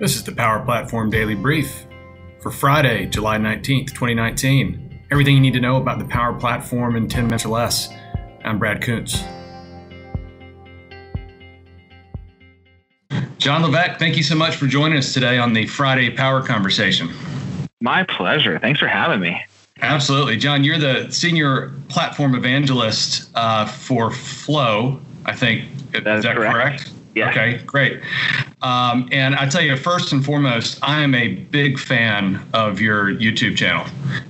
This is the Power Platform Daily Brief for Friday, July 19th, 2019. Everything you need to know about the Power Platform in 10 minutes or less. I'm Brad Kuntz. Jon Levesque, thank you so much for joining us today on the Friday Power Conversation. My pleasure. Thanks for having me. Absolutely. Jon, you're the Senior Platform Evangelist for Flow, I think. Is that correct? Yeah. Okay, great. And I tell you, first and foremost, I am a big fan of your YouTube channel,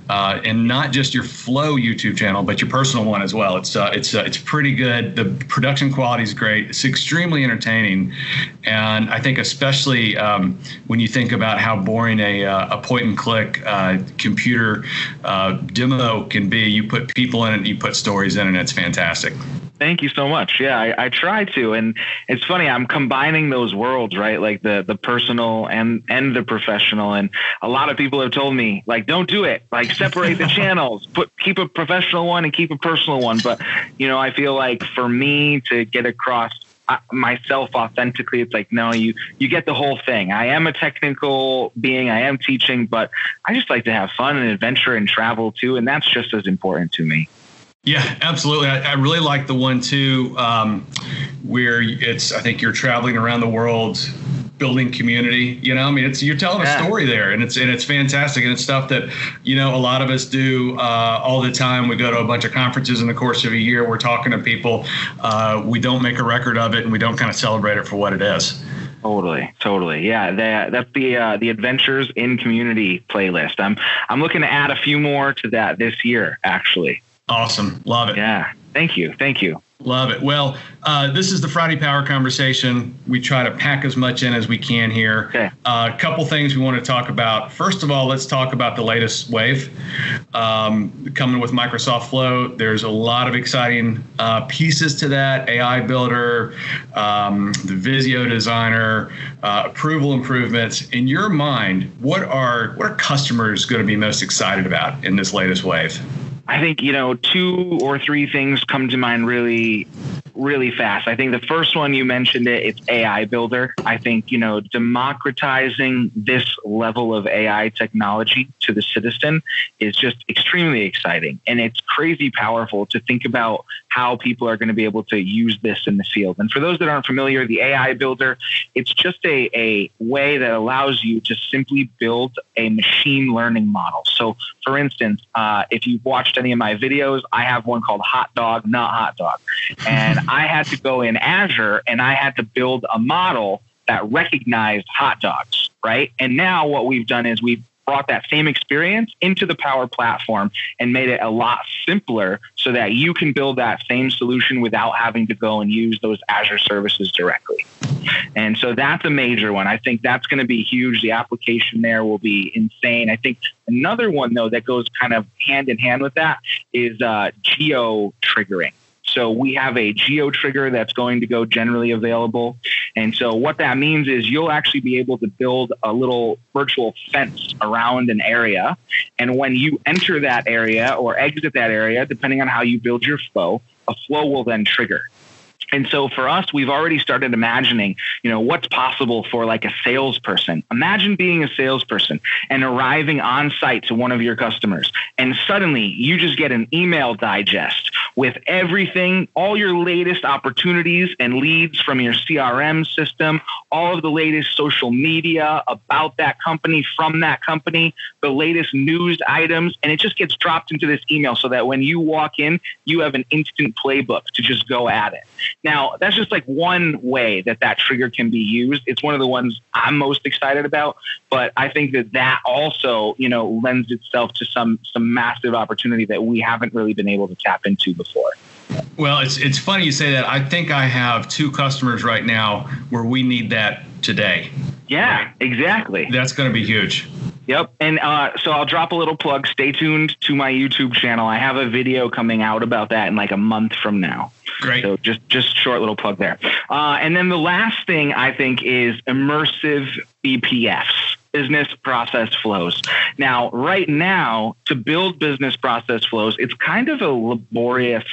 and not just your Flow YouTube channel, but your personal one as well. It's pretty good. The production quality is great. It's extremely entertaining, and I think especially when you think about how boring a point-and-click computer demo can be, you put people in it, you put stories in it, and it's fantastic. Thank you so much. Yeah, I try to. And it's funny, I'm combining those worlds, right? Like the personal and the professional. And a lot of people have told me, like, don't do it. Like, separate the channels, keep a professional one and keep a personal one. But, I feel like for me to get across myself authentically, it's like, no, you get the whole thing. I am a technical being. I am teaching, but I just like to have fun and adventure and travel too. And that's just as important to me. Yeah, absolutely. I really like the one too, where I think you're traveling around the world, building community. You're telling a story there, and it's fantastic, and it's stuff that a lot of us do all the time. We go to a bunch of conferences in the course of a year. We're talking to people. We don't make a record of it, and we don't kind of celebrate it for what it is. Totally. Yeah, that's the Adventures in Community playlist. I'm looking to add a few more to that this year, actually. Awesome. Love it. Yeah. Thank you. Love it. Well, this is the Friday Power Conversation. We try to pack as much in as we can here. Okay. A couple things we want to talk about. First of all, let's talk about the latest wave coming with Microsoft Flow. There's a lot of exciting pieces to that. AI Builder, the Visio Designer, approval improvements. In your mind, what are customers going to be most excited about in this latest wave? I think, 2 or 3 things come to mind really, really fast. I think the first one, you mentioned it's AI Builder. I think, democratizing this level of AI technology to the citizen is just extremely exciting. And it's crazy powerful to think about how people are going to be able to use this in the field. And for those that aren't familiar, the AI Builder, it's just a way that allows you to simply build a machine learning model. So for instance, if you've watched any of my videos, I have one called Hot Dog, Not Hot Dog. And I had to go in Azure and I had to build a model that recognized hot dogs, right? And now what we've done is we've brought that same experience into the Power Platform and made it a lot simpler so that you can build that same solution without having to go and use those Azure services directly. And so that's a major one. I think that's going to be huge. The application there will be insane. I think another one, though, that goes kind of hand in hand with that is geo triggering. So we have a geo trigger that's going to go generally available. And so what that means is you'll actually be able to build a little virtual fence around an area. And when you enter that area or exit that area, depending on how you build your flow, a flow will then trigger. And so for us, we've already started imagining, what's possible for like a salesperson. Imagine being a salesperson and arriving on site to one of your customers, and suddenly you just get an email digest with everything, all your latest opportunities and leads from your CRM system, all of the latest social media about that company, from that company, the latest news items, and it just gets dropped into this email so that when you walk in, you have an instant playbook to just go at it. Now, that's just like one way that trigger can be used. It's one of the ones I'm most excited about, but I think that also, lends itself to some massive opportunity that we haven't really been able to tap into before. Well, it's funny you say that. I think I have 2 customers right now where we need that today. Yeah, right? Exactly. That's going to be huge. Yep. And so I'll drop a little plug. Stay tuned to my YouTube channel. I have a video coming out about that in like a month from now. Great. So just short little plug there. And then the last thing I think is immersive BPFs, business process flows. Now, right now, to build business process flows, it's kind of a laborious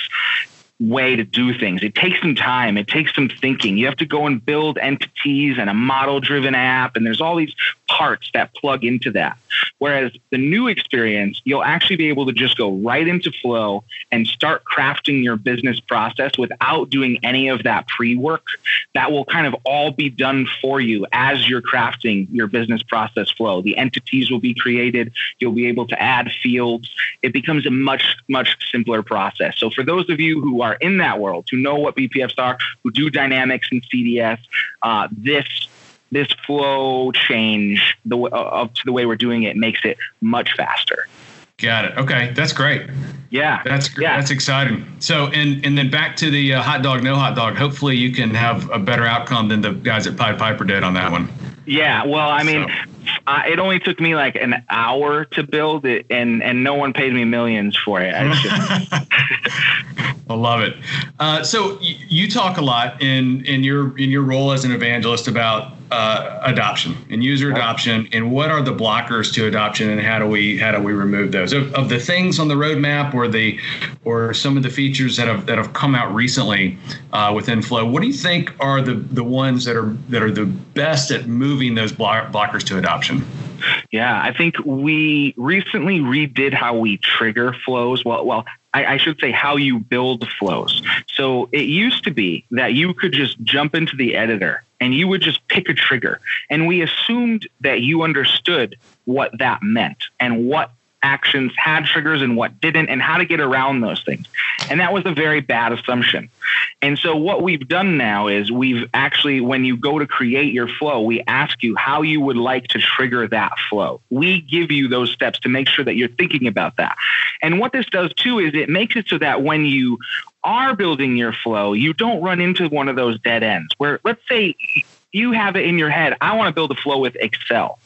way to do things. It takes some time. It takes some thinking. You have to go and build entities and a model-driven app, and there's all these parts that plug into that. Whereas the new experience, you'll actually be able to just go right into Flow and start crafting your business process without doing any of that pre-work. That will kind of all be done for you as you're crafting your business process flow. The entities will be created. You'll be able to add fields. It becomes a much, much simpler process. So for those of you who are in that world, who know what BPFs are, who do dynamics and CDS, this flow change to the way we're doing it makes it much faster. Got it. Okay, that's great. Yeah, that's exciting. So, and then back to the hot dog, no hot dog. Hopefully, you can have a better outcome than the guys at Pied Piper did on that one. Yeah. Well, I mean, it only took me like an hour to build it, and no one paid me millions for it. I love it. So you talk a lot in your role as an evangelist about adoption and user adoption, and what are the blockers to adoption, and how do we remove those of the things on the roadmap or some of the features that have come out recently within Flow. What do you think are the ones that are the best at moving those blockers to adoption? Yeah, I think we recently redid how we trigger flows. Well, I should say how you build flows. So it used to be that you could just jump into the editor and you would just pick a trigger. And we assumed that you understood what that meant and what actions had triggers and what didn't, and how to get around those things. And that was a very bad assumption. And so what we've done now is we've actually, when you go to create your flow, we ask you how you would like to trigger that flow. We give you those steps to make sure that you're thinking about that. And what this does too is it makes it so that when you are building your flow, you don't run into one of those dead ends where, let's say you have it in your head, I want to build a flow with Excel.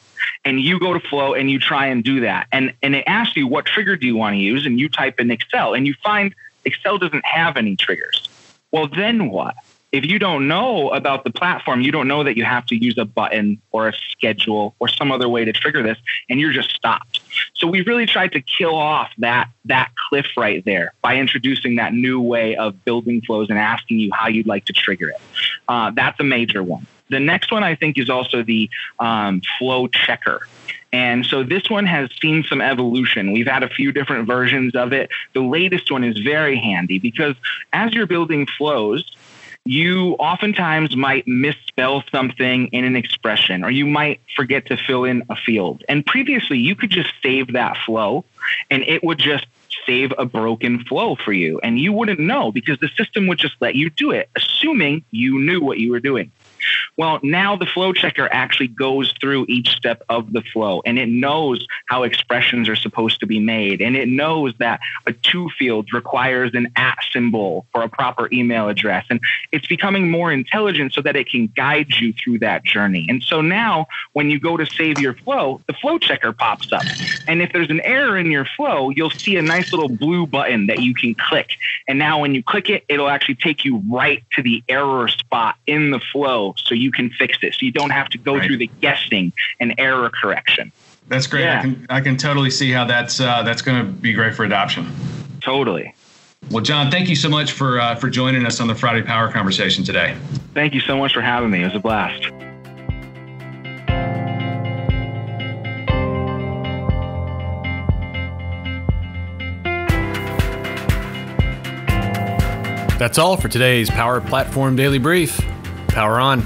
And you go to Flow and you try and do that. And it asks you, what trigger do you want to use? And you type in Excel and you find Excel doesn't have any triggers. Well, then what? If you don't know about the platform, you don't know that you have to use a button or a schedule or some other way to trigger this, and you're just stopped. So we really tried to kill off that cliff right there by introducing that new way of building flows and asking you how you'd like to trigger it. That's a major one. The next one, I think, is also the flow checker. And so this one has seen some evolution. We've had a few different versions of it. The latest one is very handy because as you're building flows, you oftentimes might misspell something in an expression, or you might forget to fill in a field. And previously, you could just save that flow, and it would just save a broken flow for you. And you wouldn't know because the system would just let you do it, assuming you knew what you were doing. Well, now the flow checker actually goes through each step of the flow, and it knows how expressions are supposed to be made. And it knows that a to field requires an @ symbol for a proper email address. And it's becoming more intelligent so that it can guide you through that journey. And so now when you go to save your flow, the flow checker pops up. And if there's an error in your flow, you'll see a nice little blue button that you can click. And now when you click it, it'll actually take you right to the error spot in the flow so you can fix it. So you don't have to go through the guessing and error correction. That's great. Yeah. I can totally see how that's going to be great for adoption. Totally. Well, Jon, thank you so much for joining us on the Friday Power Conversation today. Thank you so much for having me. It was a blast. That's all for today's Power Platform Daily Brief. Power on.